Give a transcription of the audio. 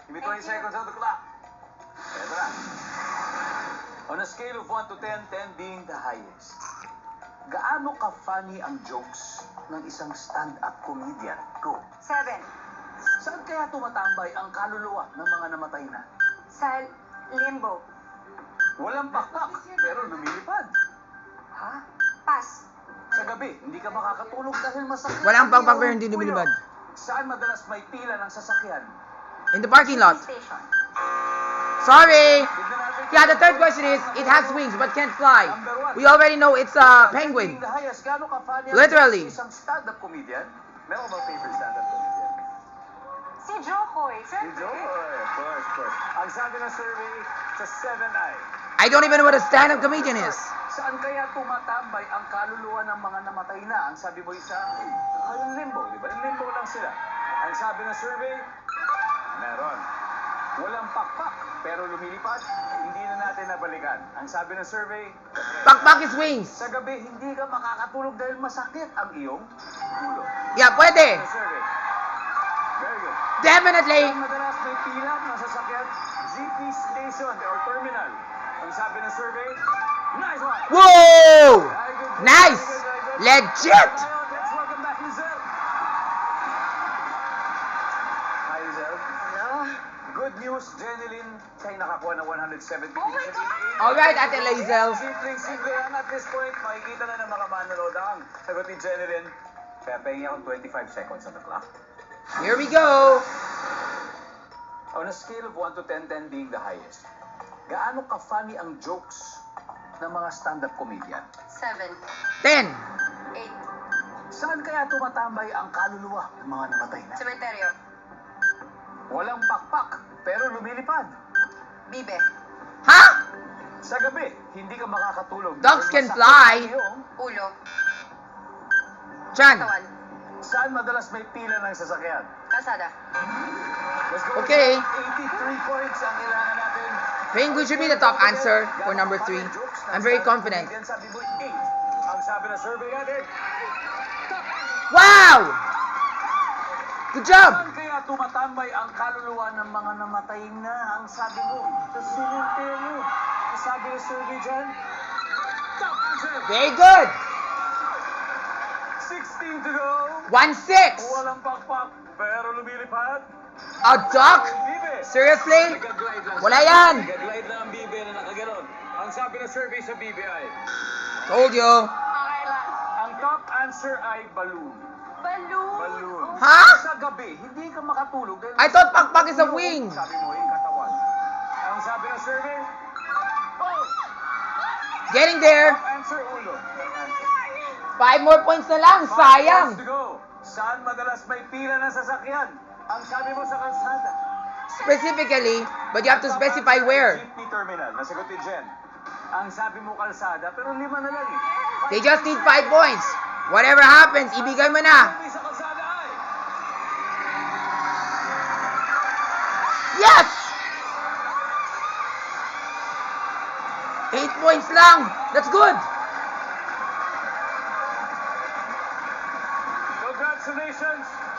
Give me 20 seconds on the clock. Eto na. On a scale of 1 to 10, 10 being the highest, gaano ka-funny ang jokes ng isang stand-up comedian? Go. 7. Saan kaya tumatambay ang kaluluwa ng mga namatay na? Sa limbo. Walang pakpak, pero lumilipad. Ha? Pass. Sa gabi, hindi ka makakatulog dahil masakit. Walang ang pakpak iyong pero hindi lumilipad. ulo. Saan madalas may pila ng sasakyan? In the parking lot. Station. Sorry. Tignan natin Yeah, the kung third question is, it has wings but can't fly. Number 1. We already know it's a penguin. The highest, gaano ka-funny ang Literally. isang stand-up comedian? Meron ba favorite stand-up comedian? Si Jokoy. Si Joe? Of course. Ang sabi ng survey sa 7i. I don't even know what a stand-up comedian is. Saan kaya tumatambay ang kaluluwa ng mga namatay na? Ang sabi mo isa, yung limbo, di ba? Yung limbo lang sila. Ang sabi ng survey, meron. Walang pakpak, pero lumilipad, hindi na natin nabalikan. Ang sabi ng survey, Pakpak is wings. sa gabi, hindi ka makakatulog dahil masakit ang iyong ulo. Yeah, pwede. Ang survey. Very good. Definitely. Ang madalas may pila ng sasakyan, GP station or terminal. Ang sabi ng survey, nice one! Whoa! Very good. Nice. Very good. Legit. Let's welcome back Lizelle. Hi, Lizelle. Hello? Good news, Jeneline, siya'y nakakuha ng 170. Oh my God! Alright, Ate Lazel. Simpleng-simple lang at this point, makikita na ng mga manonood ang sagot ni Jeneline. Kaya pahingi akong 25 seconds on the clock. Here we go. On a scale of 1 to 10, 10 being the highest, gaano ka-funny ang jokes ng mga stand-up comedian? 7. 10. 8. Saan kaya tumatambay ang kaluluwa ng mga namatay na? Cemetery. Walang pakpak, pero lumilipad. Bibe. Ha? Sa gabi, hindi ka makakatulog. Dogs dahil can masakit fly. ang iyong Ulo. Chan. Katawan. Saan madalas may pila ng sasakyan? Kalsada. Let's go. Okay. 83 points ang kailangan natin. Penguin should be the top answer for number 3. I'm very confident. Sabi mo 8. Ang sabi ng survey natin, Wow! Good job! saan kaya tumatambay ang kaluluwa ng mga namatay na? Ang sabi mo, sa cemetery. Ang sabi ng survey dyan, top answer. Very good! 16 to go. 1-6! Walang pakpak, pero lumilipad. A duck? Bibe. Seriously? Nag-glide lang. Wala yan! Nag-glide lang ang bibe na nakaganon. Ang sabi ng survey sa BBI, Told you. Okay lang. ang top answer ay balloon. Balloon. Balloon. Ha? Sa gabi, hindi ka makatulog dahil I thought pakpak is a wing. sabi mo, yung katawan. Ang sabi ng survey, oh, Getting there. top answer ulo. 5 more points na lang. 5 Sayang. points to go. Saan madalas may pila ng sasakyan? Ang sabi mo sa kalsada. Specifically, but you have to specify where. Jeepney terminal. Nasagot ni Jen. Ang sabi mo kalsada, pero 5 na lang eh. They just need 5 points. Whatever happens, ibigay mo na. Survey sa kalsada ay Yes! 8 points lang. That's good. congratulations!